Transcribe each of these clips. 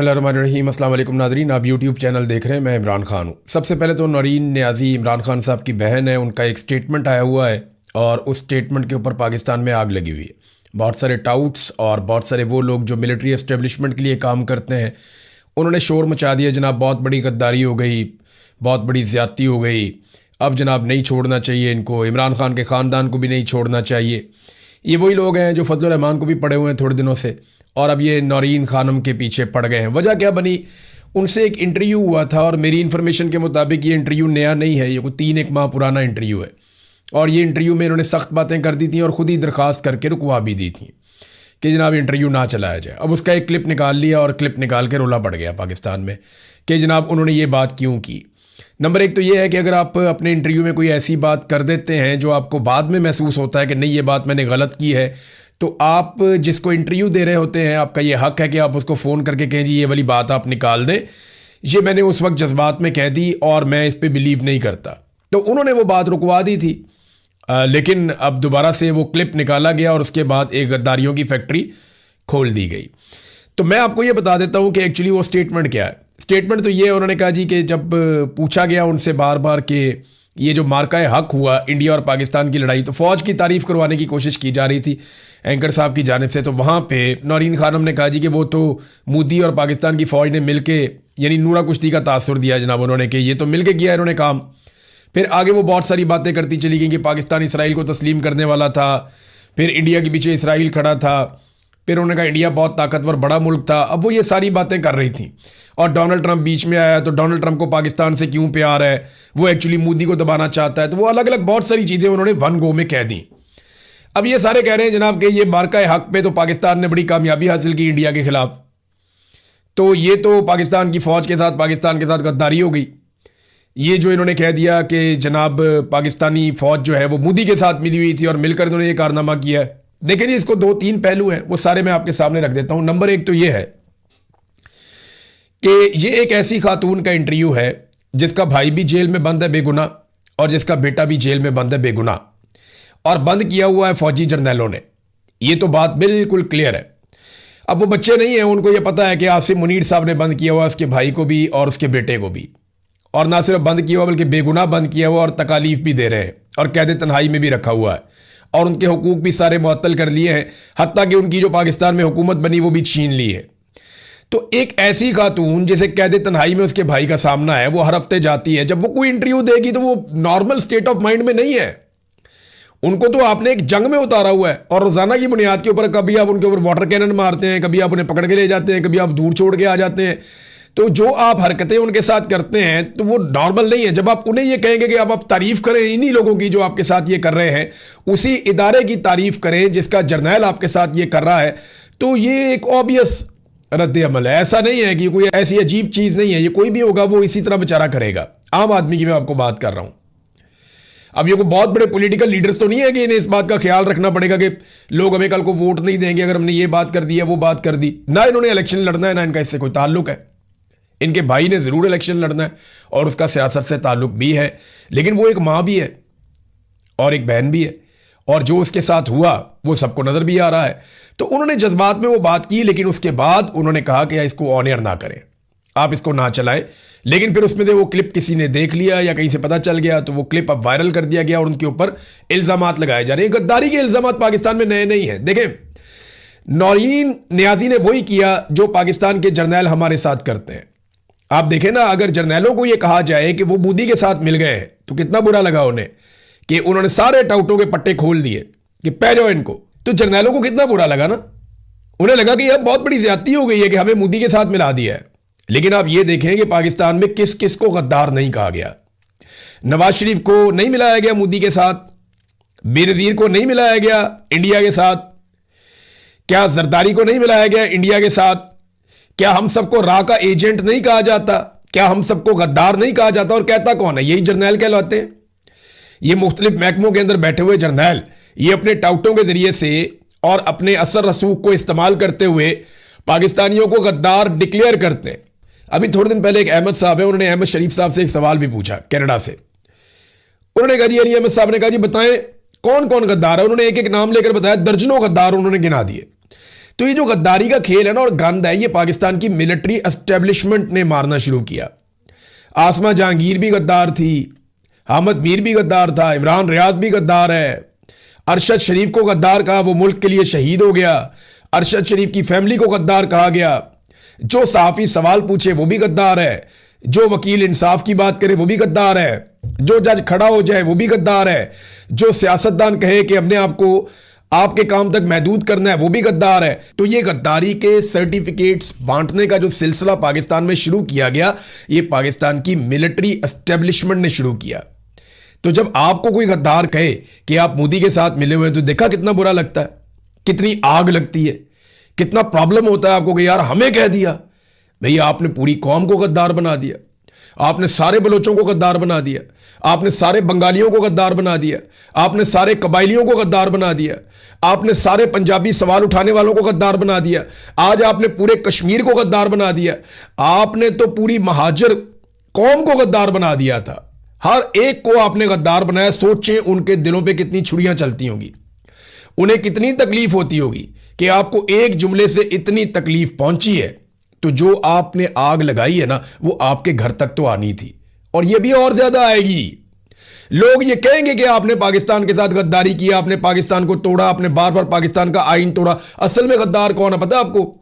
बिस्मिल्लाहिर्रहमानिर्रहीम। अस्सलाम वालेकुम नाज़रीन, आप यूट्यूब चैनल देख रहे हैं। मैं इमरान खान हूँ। सबसे पहले तो नौरीन नियाज़ी इमरान खान साहब की बहन है, उनका एक स्टेटमेंट आया हुआ है और उस स्टेटमेंट के ऊपर पाकिस्तान में आग लगी हुई है। बहुत सारे टाउट्स और बहुत सारे वो लोग जो मिलिट्री एस्टेब्लिशमेंट के लिए काम करते हैं, उन्होंने शोर मचा दिया, जनाब बहुत बड़ी गद्दारी हो गई, बहुत बड़ी ज़्यादती हो गई, अब जनाब नहीं छोड़ना चाहिए इनको, इमरान खान के ख़ानदान को भी नहीं छोड़ना चाहिए। ये वही लोग हैं जो फजल रहमान को भी पड़े हुए हैं थोड़े दिनों से, और अब ये नौरीन खानम के पीछे पड़ गए हैं। वजह क्या बनी, उनसे एक इंटरव्यू हुआ था और मेरी इन्फॉर्मेशन के मुताबिक ये इंटरव्यू नया नहीं है, ये कोई 3-1 माह पुराना इंटरव्यू है। और ये इंटरव्यू में इन्होंने सख्त बातें कर दी थी और ख़ुद ही दरख्वास्त करके रुकवा भी दी थी कि जनाब इंटरव्यू ना चलाया जाए। अब उसका एक क्लिप निकाल लिया और क्लिप निकाल के रोला पड़ गया पाकिस्तान में कि जनाब उन्होंने ये बात क्यों की। नंबर एक तो ये है कि अगर आप अपने इंटरव्यू में कोई ऐसी बात कर देते हैं जो आपको बाद में महसूस होता है कि नहीं ये बात मैंने गलत की है, तो आप जिसको इंटरव्यू दे रहे होते हैं, आपका ये हक है कि आप उसको फ़ोन करके कहें जी ये वाली बात आप निकाल दें, ये मैंने उस वक्त जज्बात में कह दी और मैं इस पर बिलीव नहीं करता। तो उन्होंने वो बात रुकवा दी थी, लेकिन अब दोबारा से वो क्लिप निकाला गया और उसके बाद एक गद्दारियों की फैक्ट्री खोल दी गई। तो मैं आपको ये बता देता हूँ कि एक्चुअली वो स्टेटमेंट क्या है। स्टेटमेंट तो ये उन्होंने कहा जी कि जब पूछा गया उनसे बार बार कि ये जो मार्का हक हुआ इंडिया और पाकिस्तान की लड़ाई, तो फ़ौज की तारीफ़ करवाने की कोशिश की जा रही थी एंकर साहब की जानिब से। तो वहाँ पे नौरीन खानम ने कहा जी कि वो तो मोदी और पाकिस्तान की फ़ौज ने मिल के, यानी नूरा कुश्ती का तासुर दिया जनाब उन्होंने कि ये तो मिल के किया इन्होंने काम। फिर आगे वो बहुत सारी बातें करती चली गई कि पाकिस्तान इसराइल को तस्लीम करने वाला था, फिर इंडिया के पीछे इसराइल खड़ा था, फिर उन्होंने कहा इंडिया बहुत ताकतवर बड़ा मुल्क था। अब वो ये सारी बातें कर रही थी और डोनाल्ड ट्रंप बीच में आया, तो डोनाल्ड ट्रंप को पाकिस्तान से क्यों प्यार है, वो एक्चुअली मोदी को दबाना चाहता है। तो वो अलग अलग बहुत सारी चीज़ें उन्होंने वन गो में कह दी। अब ये सारे कह रहे हैं जनाब कि ये मार्का हक पे तो पाकिस्तान ने बड़ी कामयाबी हासिल की इंडिया के खिलाफ, तो ये तो पाकिस्तान की फ़ौज के साथ, पाकिस्तान के साथ गद्दारी हो गई। ये जो इन्होंने कह दिया कि जनाब पाकिस्तानी फ़ौज जो है वो मोदी के साथ मिली हुई थी और मिलकर इन्होंने ये कारनामा किया है। देखें जी, इसको 2-3 पहलू हैं, वो सारे मैं आपके सामने रख देता हूँ। नंबर एक तो ये है कि ये एक ऐसी खातून का इंटरव्यू है जिसका भाई भी जेल में बंद है बेगुनाह, और जिसका बेटा भी जेल में बंद है बेगुनाह, और बंद किया हुआ है फौजी जर्नैलों ने। ये तो बात बिल्कुल क्लियर है। अब वो बच्चे नहीं हैं, उनको ये पता है कि आसिम मुनीर साहब ने बंद किया हुआ उसके भाई को भी और उसके बेटे को भी, और ना सिर्फ बंद किया हुआ बल्कि बेगुनाह बंद किया हुआ और तकालीफ भी दे रहे हैं और कैद तन्हाई में भी रखा हुआ है, और उनके हुकूक भी सारे मुअत्तल कर लिए हैं, हत्ता कि उनकी जो पाकिस्तान में हुकूमत बनी वो भी छीन ली है। तो एक ऐसी खातून जिसे कैद तन्हाई में उसके भाई का सामना है, वो हर हफ्ते जाती है, जब वो कोई इंटरव्यू देगी तो वो नॉर्मल स्टेट ऑफ माइंड में नहीं है। उनको तो आपने एक जंग में उतारा हुआ है और रोजाना की बुनियाद के ऊपर कभी आप उनके ऊपर वाटर कैनन मारते हैं, कभी आप उन्हें पकड़ के ले जाते हैं, कभी आप दूर छोड़ के आ जाते हैं। तो जो आप हरकतें उनके साथ करते हैं तो वो नॉर्मल नहीं है। जब आप उन्हें ये कहेंगे कि आप तारीफ करें इन्हीं लोगों की जो आपके साथ ये कर रहे हैं, उसी इदारे की तारीफ करें जिसका जर्नैल आपके साथ ये कर रहा है, तो ये एक ऑब्वियस रद्द अमल है। ऐसा नहीं है कि कोई ऐसी अजीब चीज़ नहीं है, ये कोई भी होगा वो इसी तरह बेचारा करेगा। आम आदमी की मैं आपको बात कर रहा हूँ। अब ये कोई बहुत बड़े पॉलिटिकल लीडर्स तो नहीं है कि इन्हें इस बात का ख्याल रखना पड़ेगा कि लोग हमें कल को वोट नहीं देंगे अगर हमने ये बात कर दी है वो बात कर दी। ना इन्होंने इलेक्शन लड़ना है, ना इनका इससे कोई ताल्लुक है। इनके भाई ने ज़रूर इलेक्शन लड़ना है और उसका सियासत से ताल्लुक भी है, लेकिन वो एक माँ भी है और एक बहन भी है, और जो उसके साथ हुआ वो सबको नज़र भी आ रहा है। तो उन्होंने जज्बात में वो बात की, लेकिन उसके बाद उन्होंने कहा कि इसको ऑन एयर ना करें, आप इसको ना चलाएं। लेकिन फिर उसमें से वो क्लिप किसी ने देख लिया या कहीं से पता चल गया, तो वो क्लिप अब वायरल कर दिया गया और उनके ऊपर इल्ज़ामात लगाए जा रहे हैं। गद्दारी के इल्ज़ामात पाकिस्तान में नए नहीं हैं। देखें, नौरीन नियाज़ी ने वही किया जो पाकिस्तान के जर्नैल हमारे साथ करते हैं। आप देखें ना, अगर जर्नैलों को यह कहा जाए कि वो मोदी के साथ मिल गए हैं तो कितना बुरा लगा उन्हें कि उन्होंने सारे टाउटों के पट्टे खोल दिए कि पै जाओ इनको। तो जर्नैलों को कितना बुरा लगा ना, उन्हें लगा कि यह बहुत बड़ी ज्यादती हो गई है कि हमें मोदी के साथ मिला दिया है। लेकिन आप ये देखें कि पाकिस्तान में किस किस को गद्दार नहीं कहा गया। नवाज शरीफ को नहीं मिलाया गया मोदी के साथ, बेनज़ीर को नहीं मिलाया गया इंडिया के साथ, क्या जरदारी को नहीं मिलाया गया इंडिया के साथ, क्या हम सबको रा का एजेंट नहीं कहा जाता, क्या हम सबको गद्दार नहीं कहा जाता, और कहता कौन है? यही जर्नैल कहलाते हैं। ये मुख्तलिफ महकमों के अंदर बैठे हुए जर्नैल, ये अपने टाउटों के जरिए से और अपने असर रसूख को इस्तेमाल करते हुए पाकिस्तानियों को गद्दार डिक्लेयर करते हैं। अभी थोड़े दिन पहले एक अहमद साहब है, उन्होंने अहमद शरीफ साहब से एक सवाल भी पूछा कनाडा से। उन्होंने कहा जी, अहमद साहब ने कहा जी बताएं कौन कौन गद्दार है। उन्होंने एक एक नाम लेकर बताया, दर्जनों गद्दार उन्होंने गिना दिए। तो ये जो गद्दारी का खेल है ना और गंद है, ये पाकिस्तान की मिलिट्री एस्टेब्लिशमेंट ने मारना शुरू किया। आसमा जहांगीर भी गद्दार थी, अहमद मीर भी गद्दार था, इमरान रियाज भी गद्दार है। अरशद शरीफ को गद्दार कहा, वो मुल्क के लिए शहीद हो गया। अरशद शरीफ की फैमिली को गद्दार कहा गया। जो सहाफ़ी सवाल पूछे वो भी गद्दार है, जो वकील इंसाफ की बात करे वो भी गद्दार है, जो जज खड़ा हो जाए वो भी गद्दार है, जो सियासतदान कहे कि हमने आपको आपके काम तक महदूद करना है वो भी गद्दार है। तो ये गद्दारी के सर्टिफिकेट्स बांटने का जो सिलसिला पाकिस्तान में शुरू किया गया, ये पाकिस्तान की मिलिट्री एस्टेब्लिशमेंट ने शुरू किया। तो जब आपको कोई गद्दार कहे कि आप मोदी के साथ मिले हुए हैं, तो देखा कितना बुरा लगता है, कितनी आग लगती है, कितना प्रॉब्लम होता है आपको कि यार हमें कह दिया। भैया आपने पूरी कौम को गद्दार बना दिया, आपने सारे बलोचों को गद्दार बना दिया, आपने सारे बंगालियों को गद्दार बना दिया, आपने सारे कबाइलियों को गद्दार बना दिया, आपने सारे पंजाबी सवाल उठाने वालों को गद्दार बना दिया, आज आपने पूरे कश्मीर को गद्दार बना दिया, आपने तो पूरी महाजर कौम को गद्दार बना दिया था। हर एक को आपने गद्दार बनाया। सोचें उनके दिलों पे कितनी छुरियां चलती होंगी, उन्हें कितनी तकलीफ होती होगी कि आपको एक जुमले से इतनी तकलीफ पहुंची है। तो जो आपने आग लगाई है ना, वो आपके घर तक तो आनी थी, और ये भी और ज्यादा आएगी। लोग ये कहेंगे कि आपने पाकिस्तान के साथ गद्दारी किया, आपने पाकिस्तान को तोड़ा, आपने बार बार पाकिस्तान का आइन तोड़ा। असल में गद्दार कौन है पता है आपको?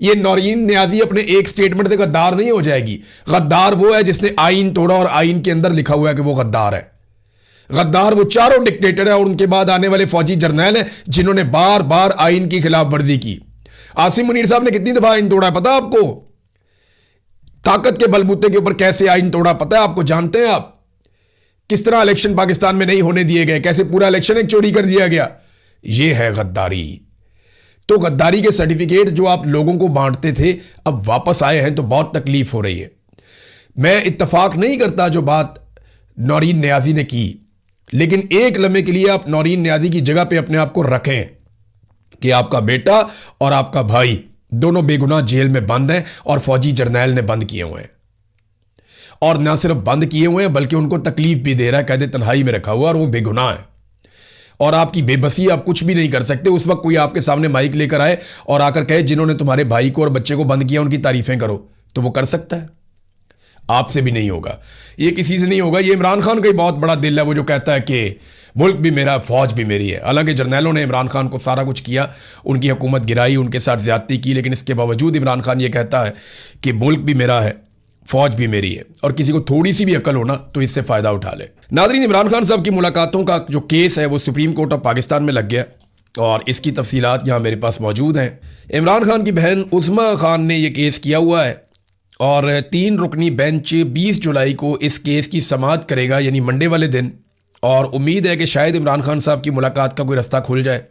ये नौरीन न्याजी अपने एक स्टेटमेंट से गद्दार नहीं हो जाएगी। गद्दार वो है जिसने आइन तोड़ा और आइन के अंदर लिखा हुआ है कि वो गद्दार है। गद्दार वो चारों डिक्टेटर है और उनके बाद आने वाले फौजी जर्नैल हैं जिन्होंने बार बार आइन की खिलाफ वर्जी की। आसिम मुनीर साहब ने कितनी दफा आइन तोड़ा पता आपको? ताकत के बलबूते के ऊपर कैसे आइन तोड़ा पता है आपको? जानते हैं आप किस तरह इलेक्शन पाकिस्तान में नहीं होने दिए गए, कैसे पूरा इलेक्शन एक चोरी कर दिया गया? यह है गद्दारी। तो गद्दारी के सर्टिफिकेट जो आप लोगों को बांटते थे अब वापस आए हैं, तो बहुत तकलीफ हो रही है। मैं इत्तफाक नहीं करता जो बात नौरीन न्याजी ने की, लेकिन एक लम्हे के लिए आप नौरीन न्याजी की जगह पे अपने आप को रखें कि आपका बेटा और आपका भाई दोनों बेगुनाह जेल में बंद हैं और फौजी जर्नैल ने बंद किए हुए हैं। और ना सिर्फ बंद किए हुए हैं बल्कि उनको तकलीफ भी दे रहा है, कैद तन्हाई में रखा हुआ, और वो बेगुनाह है। और आपकी बेबसी, आप कुछ भी नहीं कर सकते। उस वक्त कोई आपके सामने माइक लेकर आए और आकर कहे जिन्होंने तुम्हारे भाई को और बच्चे को बंद किया उनकी तारीफें करो, तो वो कर सकता है? आपसे भी नहीं होगा, ये किसी से नहीं होगा। ये इमरान खान का ही बहुत बड़ा दिल है, वो जो कहता है कि मुल्क भी मेरा, फौज भी मेरी है। हालांकि जर्नैलों ने इमरान खान को सारा कुछ किया, उनकी हुकूमत गिराई, उनके साथ ज्यादती की, लेकिन इसके बावजूद इमरान खान ये कहता है कि मुल्क भी मेरा है, फौज भी मेरी है। और किसी को थोड़ी सी भी अकल हो ना तो इससे फ़ायदा उठा ले। नाज़रीन, इमरान खान साहब की मुलाकातों का जो केस है वो सुप्रीम कोर्ट ऑफ पाकिस्तान में लग गया और इसकी तफसीलात यहाँ मेरे पास मौजूद हैं। इमरान खान की बहन उज़्मा खान ने यह केस किया हुआ है और 3 रुकनी बेंच 20 जुलाई को इस केस की समाअत करेगा, यानी मंडे वाले दिन। और उम्मीद है कि शायद इमरान खान साहब की मुलाकात का कोई रास्ता खुल जाए,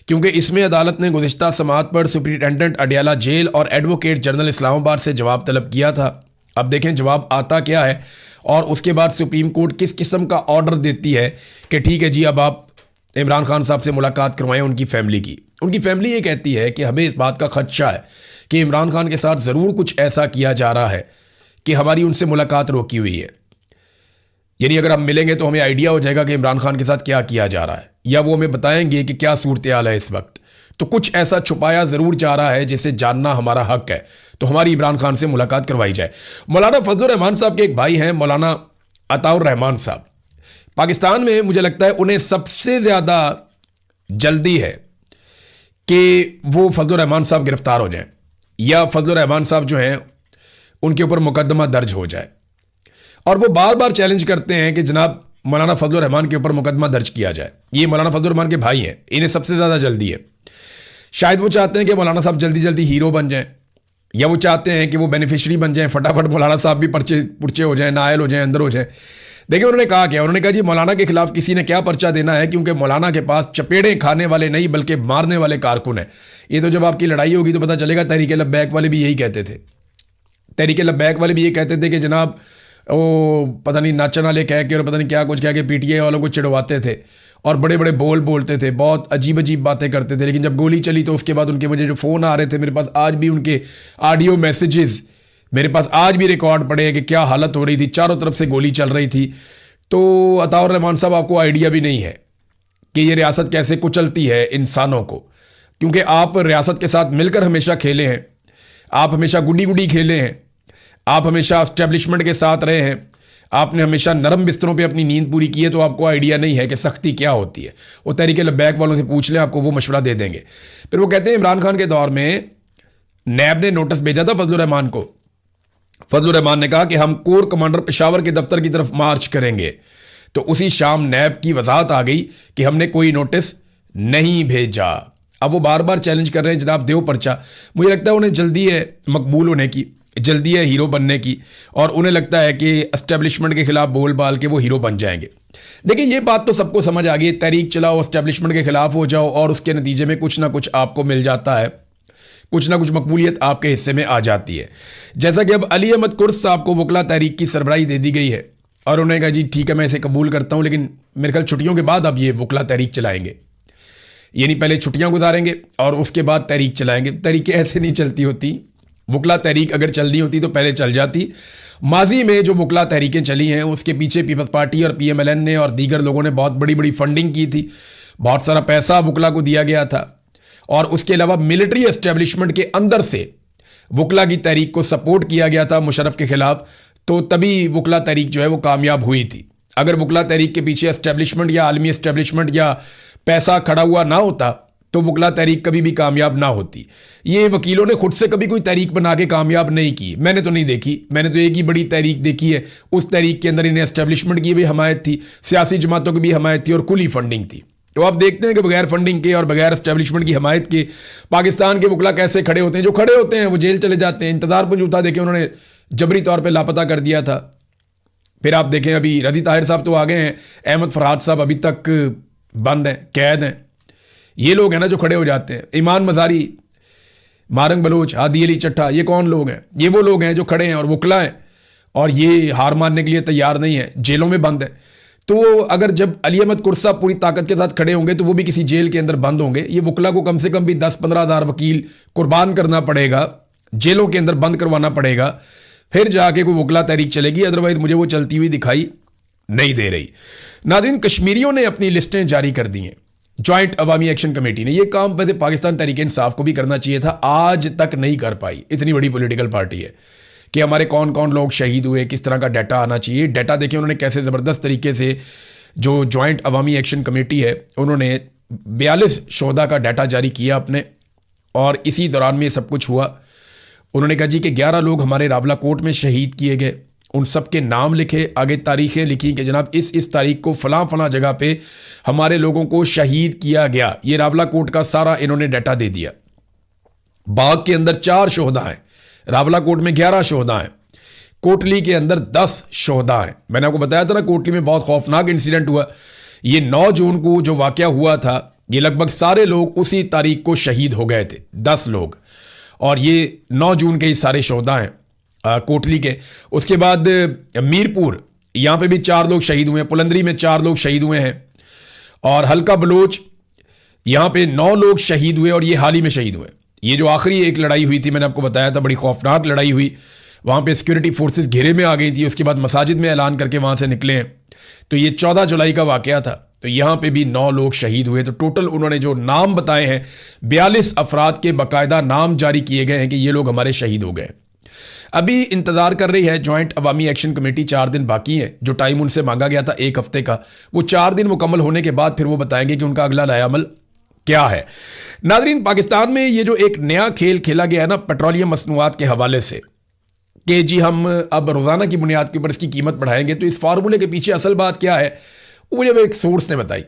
क्योंकि इसमें अदालत ने गुज़िश्ता समाअत पर सुप्रिटेंडेंट अडियाला जेल और एडवोकेट जनरल इस्लामाबाद से जवाब तलब किया था। अब देखें जवाब आता क्या है और उसके बाद सुप्रीम कोर्ट किस किस्म का ऑर्डर देती है कि ठीक है जी, अब आप इमरान खान साहब से मुलाकात करवाएं उनकी फैमिली की। उनकी फैमिली ये कहती है कि हमें इस बात का खदशा है कि इमरान खान के साथ ज़रूर कुछ ऐसा किया जा रहा है कि हमारी उनसे मुलाकात रोकी हुई है। यानी अगर हम मिलेंगे तो हमें आइडिया हो जाएगा कि इमरान खान के साथ क्या किया जा रहा है, या वो हमें बताएंगे कि क्या सूरत हाल है इस वक्त। तो कुछ ऐसा छुपाया ज़रूर जा रहा है जिसे जानना हमारा हक है, तो हमारी इमरान खान से मुलाकात करवाई जाए। मौलाना फजलुर रहमान साहब के एक भाई हैं, मौलाना अताउर रहमान साहब। पाकिस्तान में मुझे लगता है उन्हें सबसे ज़्यादा जल्दी है कि वो फजलुर रहमान साहब गिरफ्तार हो जाएं, या फजलुर रहमान साहब जो हैं उनके ऊपर मुकदमा दर्ज हो जाए। और वो बार बार चैलेंज करते हैं कि जनाब मौलाना फजलुर रहमान के ऊपर मुकदमा दर्ज किया जाए। ये मौलाना फजलुर रहमान के भाई हैं, इन्हें सबसे ज़्यादा जल्दी है। शायद वो चाहते हैं कि मौलाना साहब जल्दी जल्दी हीरो बन जाएं, या वो चाहते हैं कि वो बेनिफिशरी बन जाएं, फटाफट मौलाना साहब भी पुरचे हो जाएं, नायल हो जाएं, अंदर हो जाएं। देखिए उन्होंने कहा क्या, उन्होंने कहा जी मौलाना के खिलाफ किसी ने क्या पर्चा देना है, क्योंकि मौलाना के पास चपेड़े खाने वाले नहीं बल्कि मारने वाले कारकुन हैं। ये तो जब आपकी लड़ाई होगी तो पता चलेगा। तहरीक लब्बैक वाले भी यही कहते थे, तहरीक लब्बैक वाले भी ये कहते थे कि जनाब वो पता नहीं नाचन वाले कह के और पता नहीं क्या कुछ कह के पीटीआई वालों को चिढ़वाते थे और बड़े बड़े बोल बोलते थे, बहुत अजीब अजीब बातें करते थे। लेकिन जब गोली चली तो उसके बाद उनके मुझे जो फ़ोन आ रहे थे, मेरे पास आज भी उनके ऑडियो मैसेजेस मेरे पास आज भी रिकॉर्ड पड़े हैं कि क्या हालत हो रही थी, चारों तरफ से गोली चल रही थी। तो अताउर रहमान साहब, आपको आइडिया भी नहीं है कि ये रियासत कैसे कुचलती है इंसानों को। क्योंकि आप रियासत के साथ मिलकर हमेशा खेले हैं, आप हमेशा गुडी गुडी खेले हैं, आप हमेशा एस्टेब्लिशमेंट के साथ रहे हैं, आपने हमेशा नरम बिस्तरों पे अपनी नींद पूरी की है, तो आपको आइडिया नहीं है कि सख्ती क्या होती है। वो तहरीक लब्बैक वालों से पूछ लें, आपको वो मशवरा दे देंगे। फिर वो कहते हैं इमरान खान के दौर में नैब ने नोटिस भेजा था फजलुर रहमान को। फजलुर रहमान ने कहा कि हम कोर कमांडर पेशावर के दफ्तर की तरफ मार्च करेंगे, तो उसी शाम नैब की वजाहत आ गई कि हमने कोई नोटिस नहीं भेजा। अब वो बार बार चैलेंज कर रहे हैं जनाब देव पर्चा। मुझे लगता है उन्हें जल्दी है मकबूल होने की, जल्दी है हीरो बनने की, और उन्हें लगता है कि एस्टेब्लिशमेंट के खिलाफ बोल बाल के वो हीरो बन जाएंगे। देखिए ये बात तो सबको समझ आ गई, तहरीक चलाओ, एस्टेब्लिशमेंट के खिलाफ हो जाओ और उसके नतीजे में कुछ ना कुछ आपको मिल जाता है, कुछ ना कुछ मकबूलियत आपके हिस्से में आ जाती है। जैसा कि अब अली अहमद कुर्स साहब को वकला तहरीक की सरबराही दे दी गई है और उन्होंने कहा जी ठीक है मैं इसे कबूल करता हूं, लेकिन मेरे ख्याल छुट्टियों के बाद अब ये वकला तहरीक चलाएंगे, यानी पहले छुट्टियां गुजारेंगे और उसके बाद तहरीक चलाएंगे। तहरीकें ऐसे नहीं चलती होती, वकला तहरीक अगर चलनी होती तो पहले चल जाती। माजी में जो वकला तहरीकें चली हैं उसके पीछे पीपल्स पार्टी और PMLN ने और दीगर लोगों ने बहुत बड़ी बड़ी फंडिंग की थी, बहुत सारा पैसा वकला को दिया गया था, और उसके अलावा मिलिट्री एस्टेब्लिशमेंट के अंदर से वकला की तहरीक को सपोर्ट किया गया था मुशर्रफ के खिलाफ, तो तभी वकला तहरीक जो है वो कामयाब हुई थी। अगर वकला तहरीक के पीछे एस्टेब्लिशमेंट या आलमी एस्टेब्लिशमेंट या पैसा खड़ा हुआ ना होता तो वकला तहरीक कभी भी कामयाब ना होती। ये वकीलों ने खुद से कभी कोई तहरीक बना के कामयाब नहीं की, मैंने तो नहीं देखी। मैंने तो एक ही बड़ी तहरीक देखी है, उस तहरीक के अंदर इन्हें एस्टेब्लिशमेंट की भी हमायत थी, सियासी जमातों की भी हमायत थी और खुली फंडिंग थी। तो आप देखते हैं कि बगैर फंडिंग के और बगैर एस्टेब्लिशमेंट की हमायत के पाकिस्तान के वकला कैसे खड़े होते हैं। जो खड़े होते हैं वो जेल चले जाते हैं। इंतजार पंजूता देके उन्होंने जबरी तौर पर लापता कर दिया था। फिर आप देखें अभी रजी ताहिर साहब तो आ गए हैं, अहमद फरहाद साहब अभी तक बंद हैं, कैद हैं। ये लोग हैं ना जो खड़े हो जाते हैं। ईमान मजारी, मारंग बलोच, हादी अली चट्टा, ये कौन लोग हैं? ये वो लोग हैं जो खड़े हैं और वकला हैं और ये हार मानने के लिए तैयार नहीं है, जेलों में बंद है। तो अगर जब अली अहमद कुर्सा पूरी ताकत के साथ खड़े होंगे तो वो भी किसी जेल के अंदर बंद होंगे। ये वकला को कम से कम भी 10-15 हज़ार वकील कुर्बान करना पड़ेगा, जेलों के अंदर बंद करवाना पड़ेगा, फिर जाके कोई वकला तहरीक चलेगी। अदरवाइज मुझे वो चलती हुई दिखाई नहीं दे रही। नाज़रीन, कश्मीरियों ने अपनी लिस्टें जारी कर दी हैं। जॉइंट अवामी एक्शन कमेटी ने, यह काम वैसे पाकिस्तान तहरीक इंसाफ को भी करना चाहिए था, आज तक नहीं कर पाई। इतनी बड़ी पॉलिटिकल पार्टी है कि हमारे कौन कौन लोग शहीद हुए, किस तरह का डाटा आना चाहिए। डाटा देखिए उन्होंने कैसे ज़बरदस्त तरीके से, जो जॉइंट अवामी एक्शन कमेटी है उन्होंने 42 शोधा का डाटा जारी किया अपने, और इसी दौरान में सब कुछ हुआ। उन्होंने कहा जी कि 11 लोग हमारे रावला कोट में शहीद किए गए, उन सब के नाम लिखे, आगे तारीखें लिखी कि जनाब इस तारीख को फलां फलां जगह पे हमारे लोगों को शहीद किया गया। ये रावला कोट का सारा इन्होंने डाटा दे दिया। बाग के अंदर 4 शोहदा हैं, रावला कोट में 11 शोहदा हैं, कोटली के अंदर 10 शोहदा हैं। मैंने आपको बताया था ना कोटली में बहुत खौफनाक इंसिडेंट हुआ। ये 9 जून को जो वाकया हुआ था, ये लगभग सारे लोग उसी तारीख को शहीद हो गए थे, 10 लोग, और ये 9 जून के ही सारे शोहदा हैं कोटली के। उसके बाद मीरपुर, यहाँ पे भी 4 लोग शहीद हुए हैं, पुलंदरी में 4 लोग शहीद हुए हैं, और हल्का बलोच यहाँ पे 9 लोग शहीद हुए और ये हाल ही में शहीद हुए। ये जो आखिरी एक लड़ाई हुई थी, मैंने आपको बताया था, बड़ी खौफनाक लड़ाई हुई, वहाँ पे सिक्योरिटी फोर्सेस घेरे में आ गई थी, उसके बाद मसाजिद में ऐलान करके वहाँ से निकले हैं। तो ये 14 जुलाई का वाकया था। तो यहाँ पे भी 9 लोग शहीद हुए। तो टोटल उन्होंने जो नाम बताए हैं, 42 अफराद के बाकायदा नाम जारी किए गए हैं कि ये लोग हमारे शहीद हो गए। अभी इंतजार कर रही है जॉइंट अवामी एक्शन कमेटी, 4 दिन बाकी है, जो टाइम उनसे मांगा गया था 1 हफ्ते का। वो 4 दिन मुकम्मल होने के बाद फिर वो बताएंगे कि उनका अगला लायामल क्या है। नाज़रीन, पाकिस्तान में ये जो एक नया खेल खेला गया है ना पेट्रोलियम मसनूआत के हवाले से, कि जी हम अब रोज़ाना की बुनियाद के ऊपर इसकी कीमत बढ़ाएंगे, तो इस फार्मूले के पीछे असल बात क्या है वो मुझे एक सोर्स ने बताई।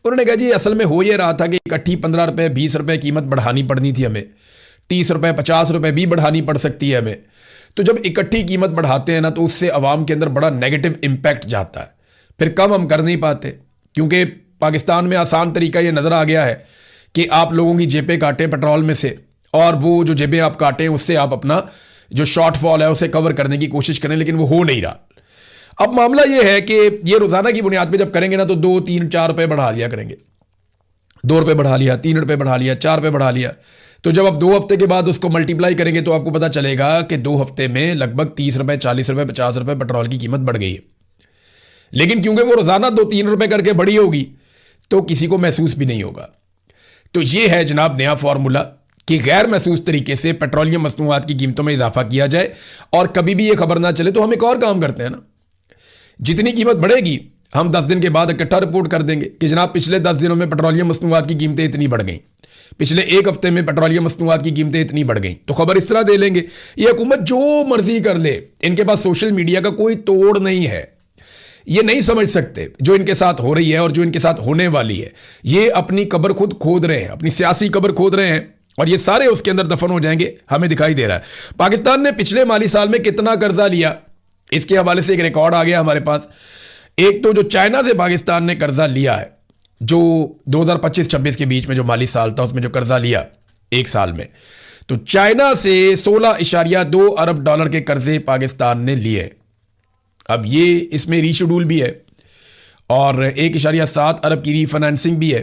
उन्होंने कहा जी असल में हो ये रहा था कि इकट्ठी 15 रुपये 20 रुपये कीमत बढ़ानी पड़नी थी हमें, 30 रुपये 50 रुपये भी बढ़ानी पड़ सकती है हमें। तो जब इकट्ठी कीमत बढ़ाते हैं ना तो उससे अवाम के अंदर बड़ा नेगेटिव इम्पैक्ट जाता है, फिर कम हम कर नहीं पाते, क्योंकि पाकिस्तान में आसान तरीका ये नज़र आ गया है कि आप लोगों की जेबें काटें पेट्रोल में से, और वो जो जेबें आप काटें उससे आप अपना जो शॉर्टफॉल है उसे कवर करने की कोशिश करें, लेकिन वो हो नहीं रहा। अब मामला ये है कि ये रोज़ाना की बुनियाद पे जब करेंगे ना तो 2, 3, 4 रुपये बढ़ा दिया करेंगे, 2 रुपये बढ़ा लिया, 3 रुपये बढ़ा लिया, 4 रुपये बढ़ा लिया। तो जब आप 2 हफ्ते के बाद उसको मल्टीप्लाई करेंगे तो आपको पता चलेगा कि 2 हफ्ते में लगभग 30 रुपये 40 रुपये 50 रुपये पेट्रोल की कीमत बढ़ गई है। लेकिन क्योंकि वो रोज़ाना 2-3 रुपये करके बढ़ी होगी तो किसी को महसूस भी नहीं होगा। तो ये है जनाब नया फॉर्मूला कि गैर महसूस तरीके से पेट्रोलियम मसनूआत की कीमतों में इजाफा किया जाए और कभी भी ये खबर ना चले। तो हम एक और काम करते हैं ना, जितनी कीमत बढ़ेगी हम 10 दिन के बाद इकट्ठा रिपोर्ट कर देंगे कि जनाब पिछले 10 दिनों में पेट्रोलियम मसनूआत की कीमतें इतनी बढ़ गई, पिछले एक हफ्ते में पेट्रोलियम मसनूआत की कीमतें इतनी बढ़ गई। तो खबर इस तरह दे लेंगे। ये हुकूमत जो मर्जी कर ले, इनके पास सोशल मीडिया का कोई तोड़ नहीं है। ये नहीं समझ सकते जो इनके साथ हो रही है और जो इनके साथ होने वाली है। ये अपनी कब्र खुद खोद रहे हैं, अपनी सियासी कब्र खोद रहे हैं और ये सारे उसके अंदर दफन हो जाएंगे, हमें दिखाई दे रहा है। पाकिस्तान ने पिछले माली साल में कितना कर्जा लिया, इसके हवाले से एक रिकॉर्ड आ गया हमारे पास। एक तो जो चाइना से पाकिस्तान ने कर्जा लिया है, जो 2025-26 के बीच में जो माली साल था उसमें जो कर्जा लिया एक साल में, तो चाइना से 16.2 अरब डॉलर के कर्जे पाकिस्तान ने लिए। अब ये इसमें रीशेड्यूल भी है और 1.7 अरब की रीफाइनेंसिंग भी है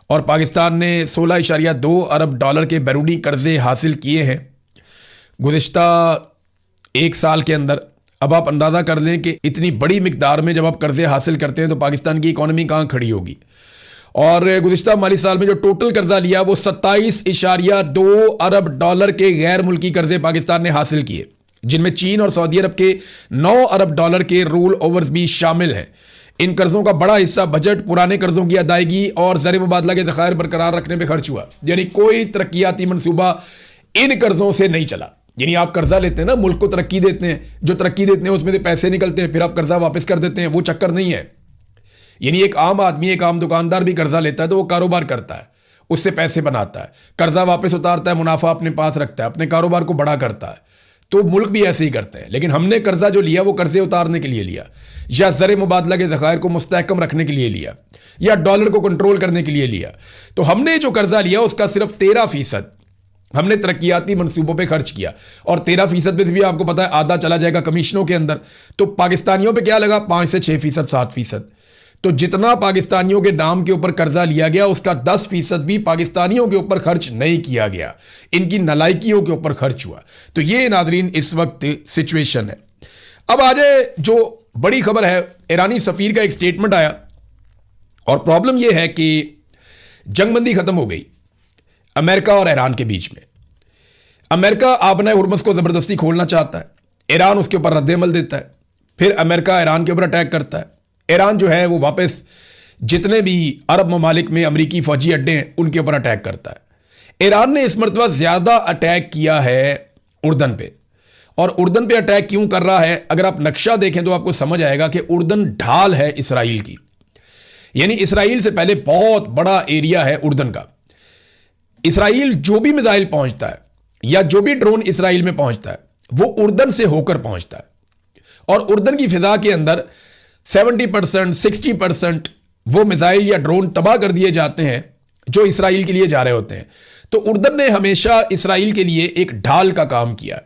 और पाकिस्तान ने 16.2 अरब डॉलर के बैरूनी कर्जे हासिल किए हैं गुज़िश्ता एक साल के अंदर। अब आप अंदाज़ा कर लें कि इतनी बड़ी मिकदार में जब आप कर्जे हासिल करते हैं तो पाकिस्तान की इकॉनमी कहाँ खड़ी होगी। और गुज़िश्ता माली साल में जो टोटल कर्जा लिया वो 27.2 अरब डॉलर के गैर मुल्की कर्जे पाकिस्तान ने हासिल किए, जिनमें चीन और सऊदी अरब के 9 अरब डॉलर के रोल ओवर्स भी शामिल हैं। इन कर्जों का बड़ा हिस्सा बजट, पुराने कर्जों की अदायगी और ज़र मुबादला के ज़खायर बरकरार रखने में खर्च हुआ। यानी कोई तरक्याती मनसूबा इन कर्जों से नहीं चला। यानी आप कर्जा लेते हैं ना, मुल्क को तरक्की देते हैं, जो तरक्की देते हैं उसमें से पैसे निकलते हैं, फिर आप कर्जा वापस कर देते हैं, वो चक्कर नहीं है। यानी एक आम आदमी, एक आम दुकानदार भी कर्जा लेता है तो वो कारोबार करता है, उससे पैसे बनाता है, कर्जा वापस उतारता है, मुनाफा अपने पास रखता है, अपने कारोबार को बड़ा करता है। तो मुल्क भी ऐसे ही करते हैं। लेकिन हमने कर्जा जो लिया वो कर्जे उतारने के लिए लिया, या ज़र मुबादला के ज़खायर को मुस्तहकम रखने के लिए लिया, या डॉलर को कंट्रोल करने के लिए लिया। तो हमने जो कर्जा लिया उसका सिर्फ 13% हमने तरक्याती मनसूबों पे खर्च किया और 13% में भी आपको पता है आधा चला जाएगा कमीशनों के अंदर। तो पाकिस्तानियों पे क्या लगा, 5 से 6%, 7%। तो जितना पाकिस्तानियों के नाम के ऊपर कर्जा लिया गया उसका 10% भी पाकिस्तानियों के ऊपर खर्च नहीं किया गया, इनकी नलायकियों के ऊपर खर्च हुआ। तो ये नादरीन इस वक्त सिचुएशन है। अब आ जाए जो बड़ी खबर है, ईरानी सफीर का एक स्टेटमेंट आया और प्रॉब्लम यह है कि जंगबंदी खत्म हो गई अमेरिका और ईरान के बीच में। अमेरिका आबना हुर्मुज़ को ज़बरदस्ती खोलना चाहता है, ईरान उसके ऊपर रद्द-ए-अमल देता है, फिर अमेरिका ईरान के ऊपर अटैक करता है। ईरान जो है वो वापस जितने भी अरब ममालिक में अमरीकी फ़ौजी अड्डे हैं उनके ऊपर अटैक करता है। ईरान ने इस मरतबा ज़्यादा अटैक किया है उर्दन पे। और उर्दन पे अटैक क्यों कर रहा है, अगर आप नक्शा देखें तो आपको समझ आएगा कि उर्दन ढाल है इसराइल की। यानी इसराइल से पहले बहुत बड़ा एरिया है उर्दन का। इसराइल जो भी मिसाइल पहुंचता है या जो भी ड्रोन इसराइल में पहुंचता है वो उर्दन से होकर पहुंचता है और उर्दन की फिजा के अंदर 70%, 60% वो मिसाइल या ड्रोन तबाह कर दिए जाते हैं जो इसराइल के लिए जा रहे होते हैं। तो उर्दन ने हमेशा इसराइल के लिए एक ढाल का काम किया।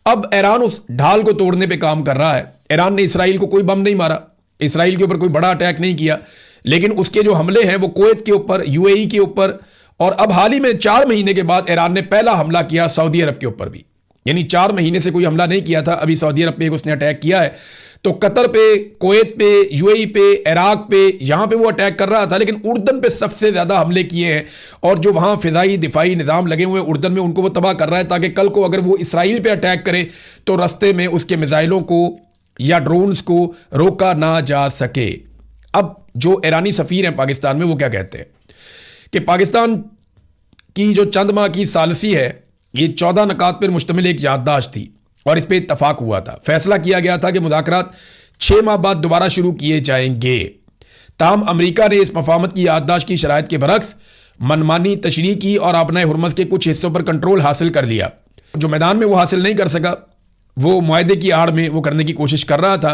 अब ईरान उस ढाल को तोड़ने पे काम कर रहा है। ईरान ने इसराइल को कोई बम नहीं मारा, इसराइल के ऊपर कोई बड़ा अटैक नहीं किया, लेकिन उसके जो हमले हैं वो कुवैत के ऊपर, यूएई के ऊपर, और अब हाल ही में 4 महीने के बाद ईरान ने पहला हमला किया सऊदी अरब के ऊपर भी। यानी 4 महीने से कोई हमला नहीं किया था, अभी सऊदी अरब पे उसने अटैक किया है। तो कतर पे, कुवैत पे, यूएई पे, इराक पे, यहां पे वो अटैक कर रहा था, लेकिन उर्दन पे सबसे ज्यादा हमले किए हैं और जो वहां फिजाई दिफाई निज़ाम लगे हुए उर्दन में उनको वो तबाह कर रहा है, ताकि कल को अगर वो इसराइल पे अटैक करे तो रस्ते में उसके मिसाइलों को या ड्रोन्स को रोका ना जा सके। अब जो ईरानी सफ़ीर हैं पाकिस्तान में वो क्या कहते हैं कि पाकिस्तान की जो चंद माह की सालसी है ये 14 नकात पर मुश्तमिल एक याददाश्त थी और इस पर इत्तफाक हुआ था। फैसला किया गया था कि मुज़ाकरात 6 माह बाद दोबारा शुरू किए जाएंगे। ताहम अमरीका ने इस मफाहमत की याददाश्त की शराइत के बरक्स मनमानी तशरीह की और अपने हुर्मुज़ के कुछ हिस्सों पर कंट्रोल हासिल कर लिया। जो मैदान में वो हासिल नहीं कर सका वो मुआहदे की आड़ में वो करने की कोशिश कर रहा था।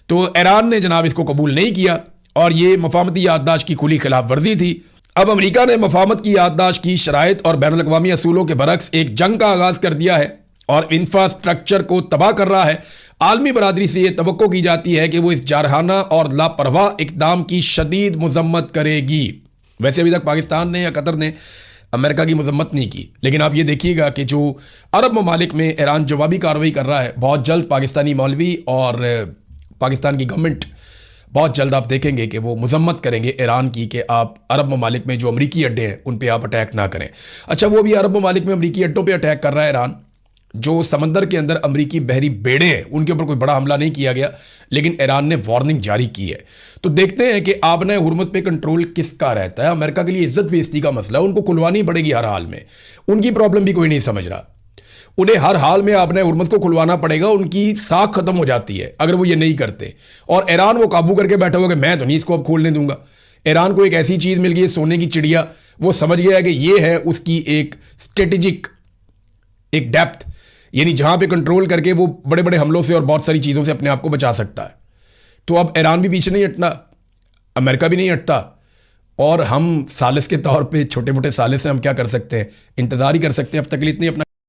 तो ईरान ने जनाब इसको कबूल नहीं किया और ये मफाहमती याददाश्त की खुली खिलाफ वर्जी थी। अब अमरीका ने मफाहमत की याददाश्त की शराइत और बैनुल अक़वामी असूलों के बरक्स एक जंग का आगाज़ कर दिया है और इंफ्रास्ट्रक्चर को तबाह कर रहा है। आलमी बरादरी से यह तवक्को की जाती है कि वो इस जारहाना और लापरवाह इक़दाम की शदीद मज़म्मत करेगी। वैसे अभी तक पाकिस्तान ने या कतर ने अमेरिका की मज़म्मत नहीं की, लेकिन आप ये देखिएगा कि जो अरब ममालिक में ईरान जवाबी कार्रवाई कर रहा है, बहुत जल्द पाकिस्तानी मौलवी और पाकिस्तान की गवर्नमेंट बहुत जल्द आप देखेंगे कि वो मजम्मत करेंगे ईरान की कि आप अरब ममालिक में जो अमरीकी अड्डे हैं उन पर आप अटैक ना करें। अच्छा, वो भी अरब ममालिक में अमरीकी अड्डों पर अटैक कर रहा है ईरान। जो समंदर के अंदर अमरीकी बहरी बेड़े हैं उनके ऊपर कोई बड़ा हमला नहीं किया गया, लेकिन ईरान ने वार्निंग जारी की है। तो देखते हैं कि आबने हुर्मुज़ पे कंट्रोल किसका रहता है। अमेरिका के लिए इज्जत बेइज्जती का मसला है, उनको खुलवानी पड़ेगी हर हाल में। उनकी प्रॉब्लम भी कोई नहीं समझ रहा, उन्हें हर हाल में आबने हुर्मुज़ को खुलवाना पड़ेगा, उनकी साख खत्म हो जाती है अगर वो ये नहीं करते। और ईरान वो काबू करके बैठा हुआ कि मैं तो नहीं इसको अब खोलने दूंगा। ईरान को एक ऐसी चीज़ मिल गई है, सोने की चिड़िया। वो समझ गया है कि ये है उसकी एक स्ट्रेटेजिक एक डेप्थ, यानी जहां पे कंट्रोल करके वो बड़े बड़े हमलों से और बहुत सारी चीज़ों से अपने आप को बचा सकता है। तो अब ईरान भी पीछे नहीं हटना, अमेरिका भी नहीं हटता, और हम सालिस के तौर पे छोटे मोटे सालिस से हम क्या कर सकते हैं, इंतज़ार ही कर सकते हैं। अब तक के लिए इतनी अपना